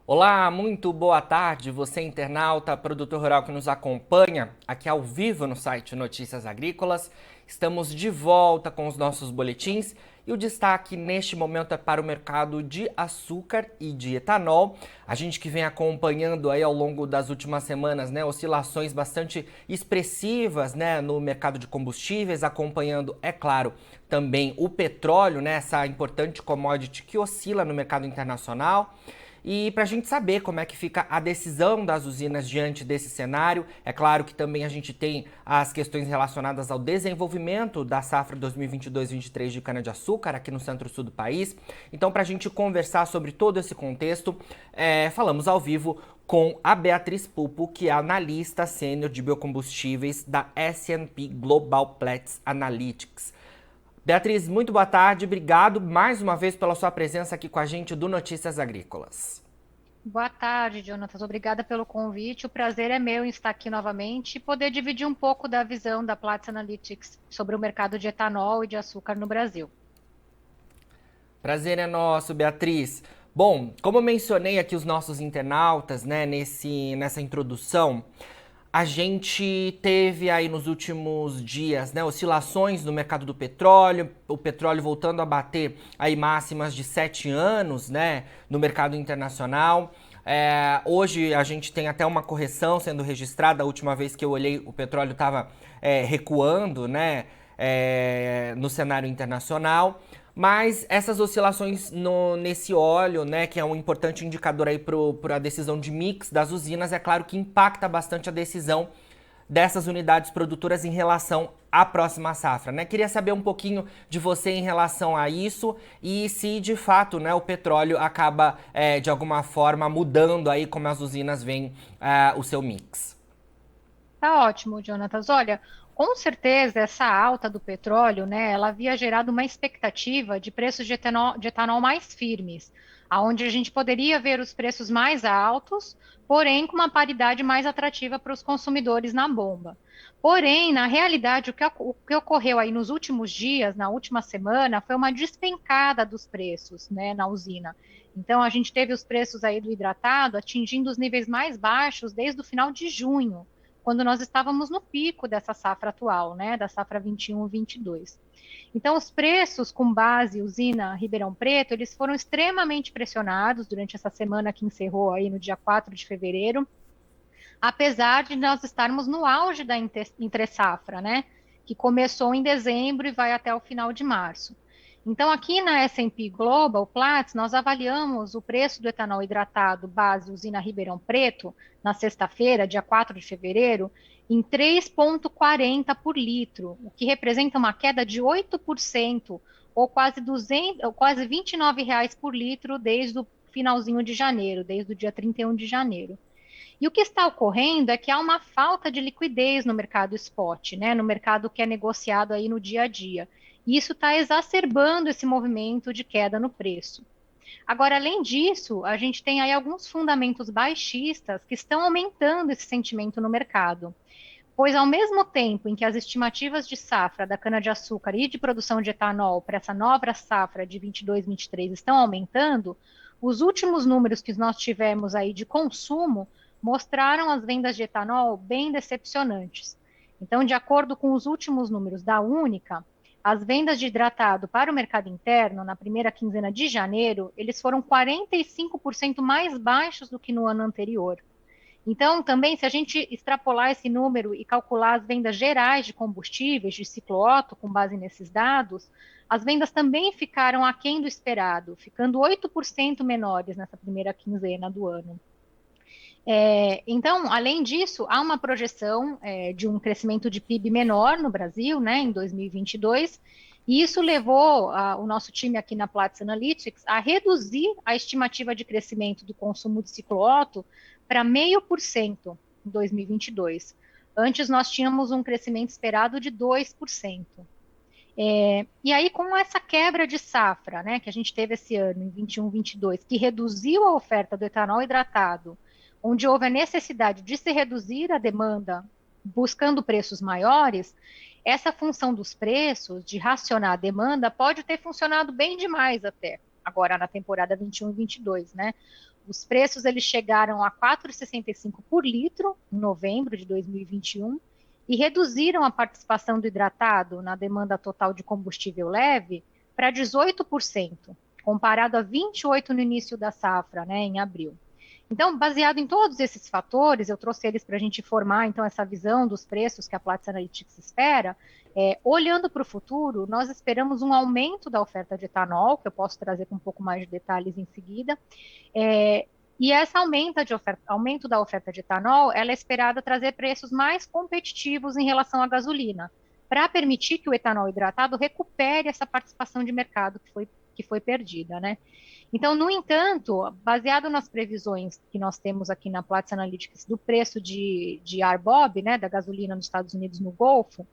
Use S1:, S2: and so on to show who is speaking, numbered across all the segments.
S1: Olá, muito boa tarde, você internauta, produtor rural que nos acompanha aqui ao vivo no site Notícias Agrícolas. Estamos de volta com os nossos boletins e o destaque neste momento é para o mercado de açúcar e de etanol. A gente que vem acompanhando aí ao longo das últimas semanas, né, oscilações bastante expressivas, né, no mercado de combustíveis, acompanhando, é claro, também o petróleo, né, essa importante commodity que oscila no mercado internacional. E para a gente saber como é que fica a decisão das usinas diante desse cenário, é claro que também a gente tem as questões relacionadas ao desenvolvimento da safra 2022-23 de cana-de-açúcar aqui no centro-sul do país. Então, para a gente conversar sobre todo esse contexto, falamos ao vivo com a Beatriz Pupo, que é analista sênior de biocombustíveis da S&P Global Platts Analytics. Beatriz, muito boa tarde. Obrigado mais uma vez pela sua presença aqui com a gente do Notícias Agrícolas.
S2: Boa tarde, Jonatas. Obrigada pelo convite. O prazer é meu em estar aqui novamente e poder dividir um pouco da visão da Platts Analytics sobre o mercado de etanol e de açúcar no Brasil.
S1: Prazer é nosso, Beatriz. Bom, como eu mencionei aqui os nossos internautas, né, nessa introdução, a gente teve aí nos últimos dias, né, oscilações no mercado do petróleo, o petróleo voltando a bater aí máximas de 7 anos, né, no mercado internacional. Hoje a gente tem até uma correção sendo registrada. A última vez que eu olhei, o petróleo estava recuando, né, no cenário internacional. Mas essas oscilações nesse óleo, né, que é um importante indicador aí para a decisão de mix das usinas, é claro que impacta bastante a decisão dessas unidades produtoras em relação à próxima safra, né? Queria saber um pouquinho de você em relação a isso e se de fato, né, o petróleo acaba de alguma forma mudando aí como as usinas veem o seu mix.
S2: Tá ótimo, Jonatas. Olha, com certeza essa alta do petróleo, né, ela havia gerado uma expectativa de preços de etanol mais firmes, aonde a gente poderia ver os preços mais altos, porém com uma paridade mais atrativa para os consumidores na bomba. Porém, na realidade, o que ocorreu aí nos últimos dias, na última semana, foi uma despencada dos preços, né, na usina. Então, a gente teve os preços aí do hidratado atingindo os níveis mais baixos desde o final de junho, quando nós estávamos no pico dessa safra atual, né, da safra 21-22. Então, os preços com base usina Ribeirão Preto, eles foram extremamente pressionados durante essa semana que encerrou aí no dia 4 de fevereiro, apesar de nós estarmos no auge da entre-safra, né, que começou em dezembro e vai até o final de março. Então, aqui na S&P Global Platts, nós avaliamos o preço do etanol hidratado base usina Ribeirão Preto, na sexta-feira, dia 4 de fevereiro, em 3,40 por litro, o que representa uma queda de 8%, ou quase, 200, ou quase R$ 29 por litro desde o finalzinho de janeiro, desde o dia 31 de janeiro. E o que está ocorrendo é que há uma falta de liquidez no mercado spot, né, no mercado que é negociado aí no dia a dia. E isso está exacerbando esse movimento de queda no preço. Agora, além disso, a gente tem aí alguns fundamentos baixistas que estão aumentando esse sentimento no mercado. Pois, ao mesmo tempo em que as estimativas de safra da cana-de-açúcar e de produção de etanol para essa nova safra de 22-23 estão aumentando, os últimos números que nós tivemos aí de consumo mostraram as vendas de etanol bem decepcionantes. Então, de acordo com os últimos números da Única, as vendas de hidratado para o mercado interno, na primeira quinzena de janeiro, eles foram 45% mais baixos do que no ano anterior. Então, também, se a gente extrapolar esse número e calcular as vendas gerais de combustíveis, de ciclo Otto, com base nesses dados, as vendas também ficaram aquém do esperado, ficando 8% menores nessa primeira quinzena do ano. Então, além disso, há uma projeção de um crescimento de PIB menor no Brasil, né, em 2022, e isso levou o nosso time aqui na Platts Analytics a reduzir a estimativa de crescimento do consumo de ciclo Otto para 0,5% em 2022. Antes nós tínhamos um crescimento esperado de 2%. E aí, com essa quebra de safra, né, que a gente teve esse ano, em 21-22, que reduziu a oferta do etanol hidratado, onde houve a necessidade de se reduzir a demanda buscando preços maiores, essa função dos preços, de racionar a demanda, pode ter funcionado bem demais até, agora na temporada 21 e 22, né? Os preços eles chegaram a 4,65 por litro em novembro de 2021 e reduziram a participação do hidratado na demanda total de combustível leve para 18%, comparado a 28% no início da safra, né, em abril. Então, baseado em todos esses fatores, eu trouxe eles para a gente formar, então, essa visão dos preços que a Platts Analytics espera. Olhando para o futuro, nós esperamos um aumento da oferta de etanol, que eu posso trazer com um pouco mais de detalhes em seguida, e essa aumento da oferta de etanol, ela é esperada trazer preços mais competitivos em relação à gasolina, para permitir que o etanol hidratado recupere essa participação de mercado que foi perdida, né? Então, no entanto, baseado nas previsões que nós temos aqui na Platts Analytics do preço de RBOB, né, da gasolina nos Estados Unidos no Golfo,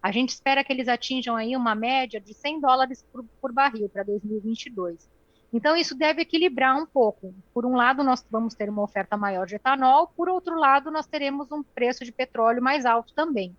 S2: a gente espera que eles atinjam aí uma média de $100 por barril para 2022. Então, isso deve equilibrar um pouco. Por um lado, nós vamos ter uma oferta maior de etanol, por outro lado, nós teremos um preço de petróleo mais alto também.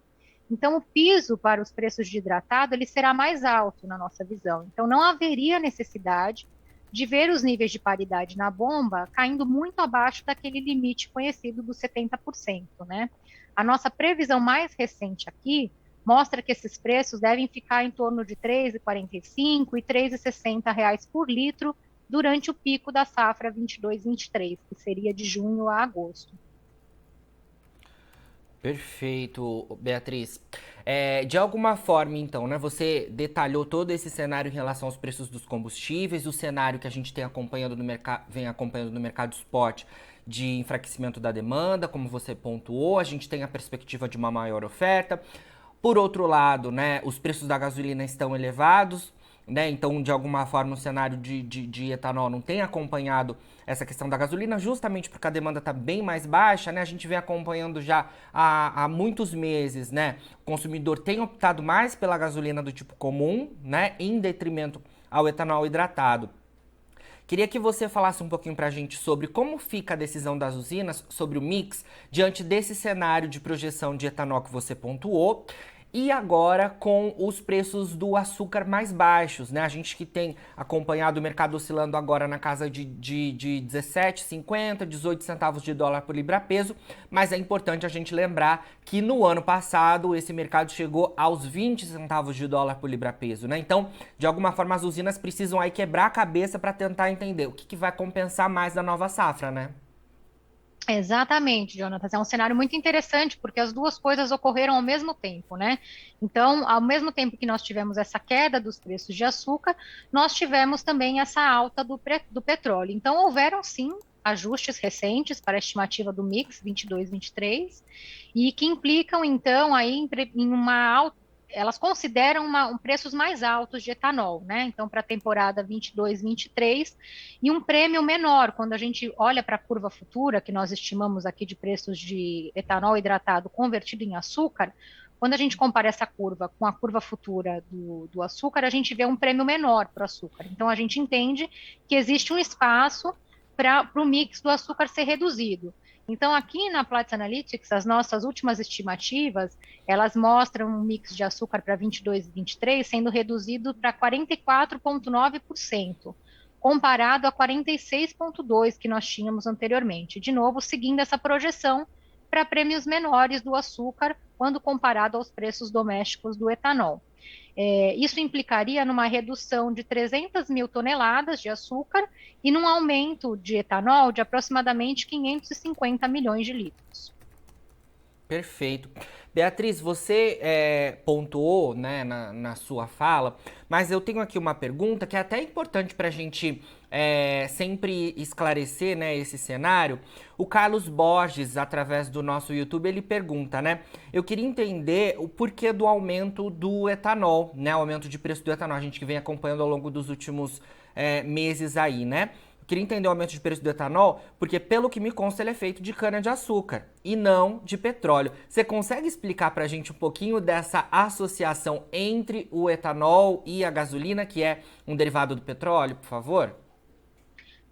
S2: Então, o piso para os preços de hidratado, ele será mais alto na nossa visão. Então, não haveria necessidade de ver os níveis de paridade na bomba caindo muito abaixo daquele limite conhecido dos 70%, né? A nossa previsão mais recente aqui mostra que esses preços devem ficar em torno de R$ 3,45 e R$ 3,60 por litro durante o pico da safra 22-23, que seria de junho a agosto.
S1: Perfeito, Beatriz. De alguma forma, então, né, você detalhou todo esse cenário em relação aos preços dos combustíveis, o cenário que a gente vem acompanhando no mercado spot de enfraquecimento da demanda, como você pontuou, a gente tem a perspectiva de uma maior oferta. Por outro lado, né, os preços da gasolina estão elevados, né? Então, de alguma forma, o cenário de etanol não tem acompanhado essa questão da gasolina, justamente porque a demanda está bem mais baixa, né? A gente vem acompanhando já há muitos meses, né? O consumidor tem optado mais pela gasolina do tipo comum, né? Em detrimento ao etanol hidratado. Queria que você falasse um pouquinho para a gente sobre como fica a decisão das usinas sobre o mix diante desse cenário de projeção de etanol que você pontuou. E agora com os preços do açúcar mais baixos, né? A gente que tem acompanhado o mercado oscilando agora na casa de 17,50, 18 centavos de dólar por libra-peso, mas é importante a gente lembrar que no ano passado esse mercado chegou aos 20 centavos de dólar por libra-peso, né? Então, de alguma forma, as usinas precisam aí quebrar a cabeça para tentar entender o que vai compensar mais da nova safra, né?
S2: Exatamente, Jonatas. É um cenário muito interessante, porque as duas coisas ocorreram ao mesmo tempo, né? Então, ao mesmo tempo que nós tivemos essa queda dos preços de açúcar, nós tivemos também essa alta do petróleo. Então, houveram sim ajustes recentes para a estimativa do mix 22-23 e que implicam, então, aí em uma alta. Elas consideram preços mais altos de etanol, né? Então, para a temporada 22-23, e um prêmio menor, quando a gente olha para a curva futura, que nós estimamos aqui de preços de etanol hidratado convertido em açúcar, quando a gente compara essa curva com a curva futura do açúcar, a gente vê um prêmio menor para o açúcar. Então, a gente entende que existe um espaço para o mix do açúcar ser reduzido. Então, aqui na Platts Analytics, as nossas últimas estimativas, elas mostram um mix de açúcar para 22 e 23 sendo reduzido para 44,9%, comparado a 46,2% que nós tínhamos anteriormente. De novo, seguindo essa projeção para prêmios menores do açúcar, quando comparado aos preços domésticos do etanol. Isso implicaria numa redução de 300 mil toneladas de açúcar e num aumento de etanol de aproximadamente 550 milhões de litros.
S1: Perfeito. Beatriz, você pontuou, né, na sua fala, mas eu tenho aqui uma pergunta que é até importante para a gente sempre esclarecer, né, esse cenário. O Carlos Borges, através do nosso YouTube, ele pergunta, né? Eu queria entender o porquê do aumento do etanol, né? O aumento de preço do etanol, a gente que vem acompanhando ao longo dos últimos meses aí, né? Queria entender o aumento de preço do etanol, porque pelo que me consta ele é feito de cana-de-açúcar e não de petróleo. Você consegue explicar pra gente um pouquinho dessa associação entre o etanol e a gasolina, que é um derivado do petróleo, por favor?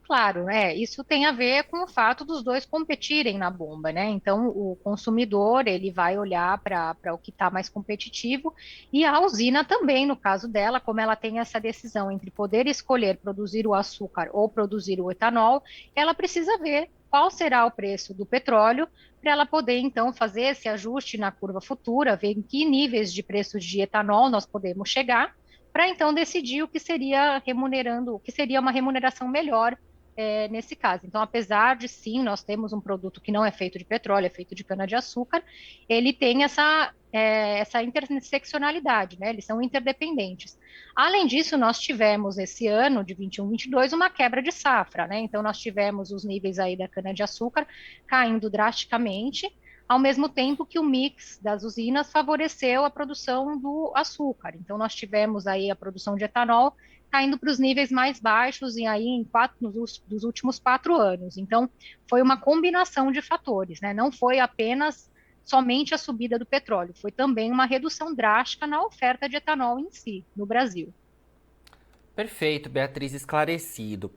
S2: Claro, isso tem a ver com o fato dos dois competirem na bomba, né? Então, o consumidor, ele vai olhar para o que está mais competitivo e a usina também, no caso dela, como ela tem essa decisão entre poder escolher produzir o açúcar ou produzir o etanol, ela precisa ver qual será o preço do petróleo para ela poder, então, fazer esse ajuste na curva futura, ver em que níveis de preços de etanol nós podemos chegar, para então decidir o que seria remunerando, o que seria uma remuneração melhor nesse caso. Então, apesar de sim, nós temos um produto que não é feito de petróleo, é feito de cana-de-açúcar, ele tem essa interseccionalidade, né? Eles são interdependentes. Além disso, nós tivemos esse ano de 21-22 uma quebra de safra, né? Então, nós tivemos os níveis aí da cana-de-açúcar caindo drasticamente, ao mesmo tempo que o mix das usinas favoreceu a produção do açúcar. Então, nós tivemos aí a produção de etanol caindo para os níveis mais baixos e aí nos últimos 4 anos. Então, foi uma combinação de fatores, né? Não foi apenas somente a subida do petróleo, foi também uma redução drástica na oferta de etanol em si, no Brasil.
S1: Perfeito, Beatriz, esclarecido.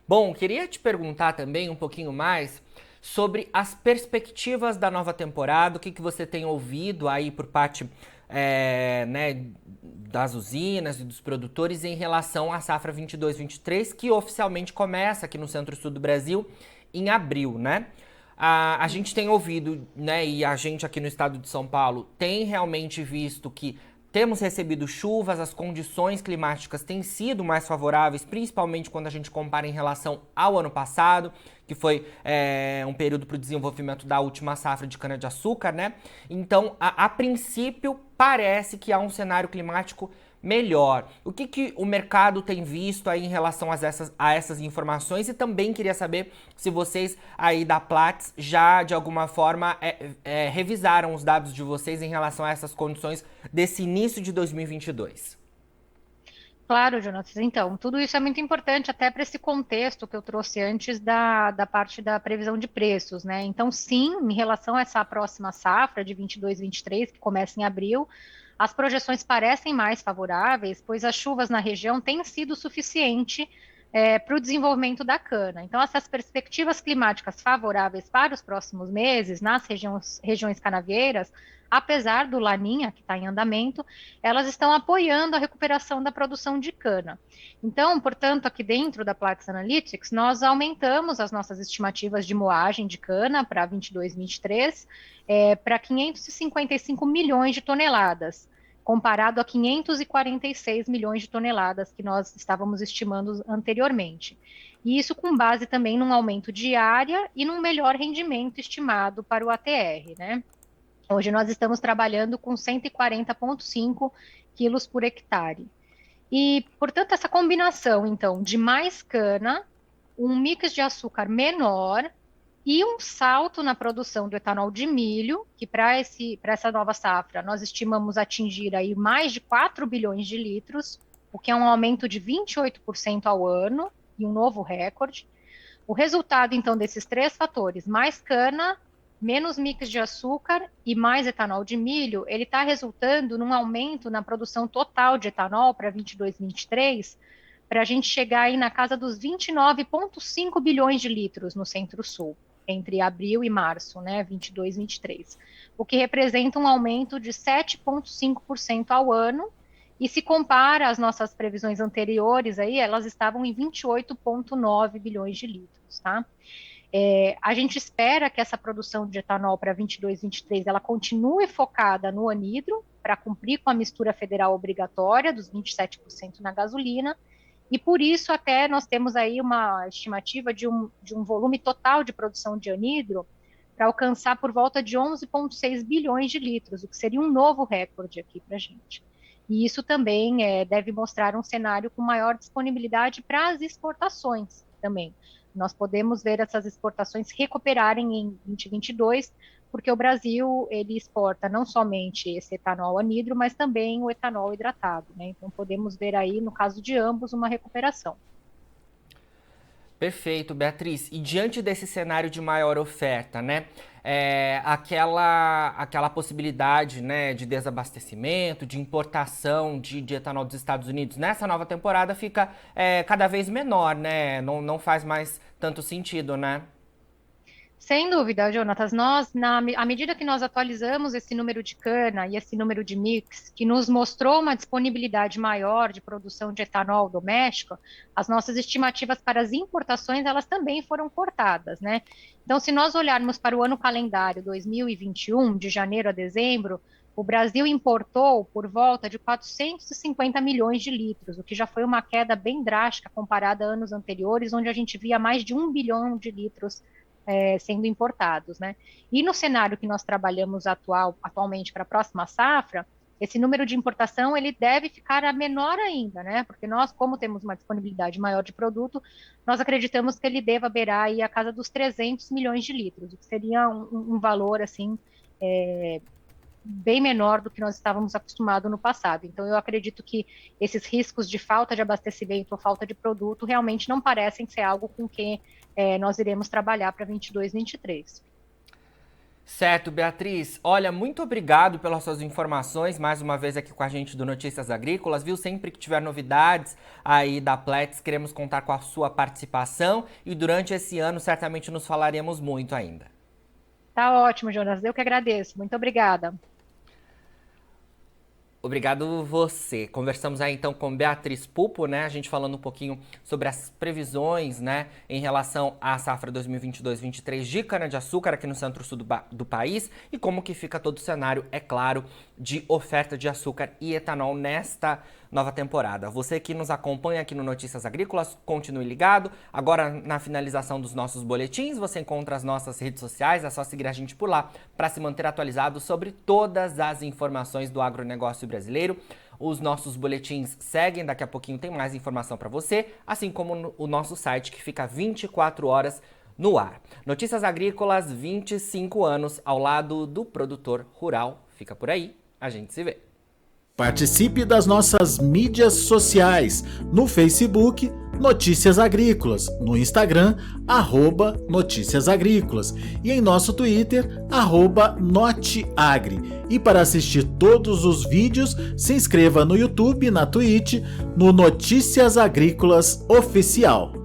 S1: Bom, queria te perguntar também um pouquinho mais sobre as perspectivas da nova temporada, o que você tem ouvido aí por parte né, das usinas e dos produtores em relação à safra 22-23, que oficialmente começa aqui no Centro-Sul do Brasil em abril, né? A gente tem ouvido, né, e a gente aqui no estado de São Paulo tem realmente visto que temos recebido chuvas, as condições climáticas têm sido mais favoráveis, principalmente quando a gente compara em relação ao ano passado, que foi um período para o desenvolvimento da última safra de cana-de-açúcar, né? Então, a princípio, parece que há um cenário climático melhor. O que o mercado tem visto aí em relação a essas informações? E também queria saber se vocês aí da Platts já, de alguma forma, revisaram os dados de vocês em relação a essas condições desse início de 2022.
S2: Claro, Jonas. Então, tudo isso é muito importante até para esse contexto que eu trouxe antes da parte da previsão de preços, né? Então, sim, em relação a essa próxima safra de 22-23, que começa em abril, as projeções parecem mais favoráveis, pois as chuvas na região têm sido suficiente para o desenvolvimento da cana. Então, essas perspectivas climáticas favoráveis para os próximos meses nas regiões canavieiras, apesar do Laninha, que está em andamento, elas estão apoiando a recuperação da produção de cana. Então, portanto, aqui dentro da Platts Analytics, nós aumentamos as nossas estimativas de moagem de cana para 22-23 para 555 milhões de toneladas, comparado a 546 milhões de toneladas que nós estávamos estimando anteriormente. E isso com base também num aumento de área e num melhor rendimento estimado para o ATR, né? Hoje nós estamos trabalhando com 140,5 quilos por hectare. E, portanto, essa combinação, então, de mais cana, um mix de açúcar menor e um salto na produção do etanol de milho, que para essa nova safra nós estimamos atingir aí mais de 4 bilhões de litros, o que é um aumento de 28% ao ano e um novo recorde. O resultado, então, desses três fatores, mais cana, menos mix de açúcar e mais etanol de milho, ele está resultando num aumento na produção total de etanol para 22-23, para a gente chegar aí na casa dos 29,5 bilhões de litros no Centro-Sul, entre abril e março, né, 22-23, o que representa um aumento de 7,5% ao ano, e se compara às nossas previsões anteriores, aí, elas estavam em 28,9 bilhões de litros, tá? A gente espera que essa produção de etanol para 22-23 ela continue focada no anidro, para cumprir com a mistura federal obrigatória dos 27% na gasolina, e por isso até nós temos aí uma estimativa de um volume total de produção de anidro para alcançar por volta de 11,6 bilhões de litros, o que seria um novo recorde aqui para a gente. E isso também deve mostrar um cenário com maior disponibilidade para as exportações também. Nós podemos ver essas exportações recuperarem em 2022, porque o Brasil ele exporta não somente esse etanol anidro, mas também o etanol hidratado, né? Então podemos ver aí, no caso de ambos, uma recuperação.
S1: Perfeito, Beatriz. E diante desse cenário de maior oferta, né? Aquela possibilidade, né, de desabastecimento, de importação de etanol dos Estados Unidos nessa nova temporada fica cada vez menor, né? Não faz mais tanto sentido, né?
S2: Sem dúvida, Jonatas, à medida que nós atualizamos esse número de cana e esse número de mix, que nos mostrou uma disponibilidade maior de produção de etanol doméstico, as nossas estimativas para as importações, elas também foram cortadas, né? Então, se nós olharmos para o ano calendário 2021, de janeiro a dezembro, o Brasil importou por volta de 450 milhões de litros, o que já foi uma queda bem drástica comparada a anos anteriores, onde a gente via mais de 1 bilhão de litros sendo importados, né? E no cenário que nós trabalhamos atualmente para a próxima safra, esse número de importação ele deve ficar menor ainda, né? Porque nós, como temos uma disponibilidade maior de produto, nós acreditamos que ele deva beirar aí a casa dos 300 milhões de litros, o que seria um valor assim bem menor do que nós estávamos acostumados no passado. Então, eu acredito que esses riscos de falta de abastecimento ou falta de produto realmente não parecem ser algo com que nós iremos trabalhar para 22, 23.
S1: Certo, Beatriz. Olha, muito obrigado pelas suas informações, mais uma vez aqui com a gente do Notícias Agrícolas, viu? Sempre que tiver novidades aí da Plex, queremos contar com a sua participação e durante esse ano certamente nos falaremos muito ainda.
S2: Tá ótimo, Jonas. Eu que agradeço. Muito obrigada.
S1: Obrigado você. Conversamos aí então com Beatriz Pupo, né? A gente falando um pouquinho sobre as previsões, né, em relação à safra 2022-23 de cana-de-açúcar aqui no centro-sul do país e como que fica todo o cenário, é claro, de oferta de açúcar e etanol nesta nova temporada. Você que nos acompanha aqui no Notícias Agrícolas, continue ligado. Agora, na finalização dos nossos boletins, você encontra as nossas redes sociais, é só seguir a gente por lá para se manter atualizado sobre todas as informações do agronegócio brasileiro. Os nossos boletins seguem, daqui a pouquinho tem mais informação para você, assim como o nosso site que fica 24 horas no ar. Notícias Agrícolas, 25 anos ao lado do produtor rural. Fica por aí, a gente se vê.
S3: Participe das nossas mídias sociais, no Facebook, Notícias Agrícolas, no Instagram, @Notícias Agrícolas e em nosso Twitter, @Noteagri. E para assistir todos os vídeos, se inscreva no YouTube, na Twitch, no Notícias Agrícolas Oficial.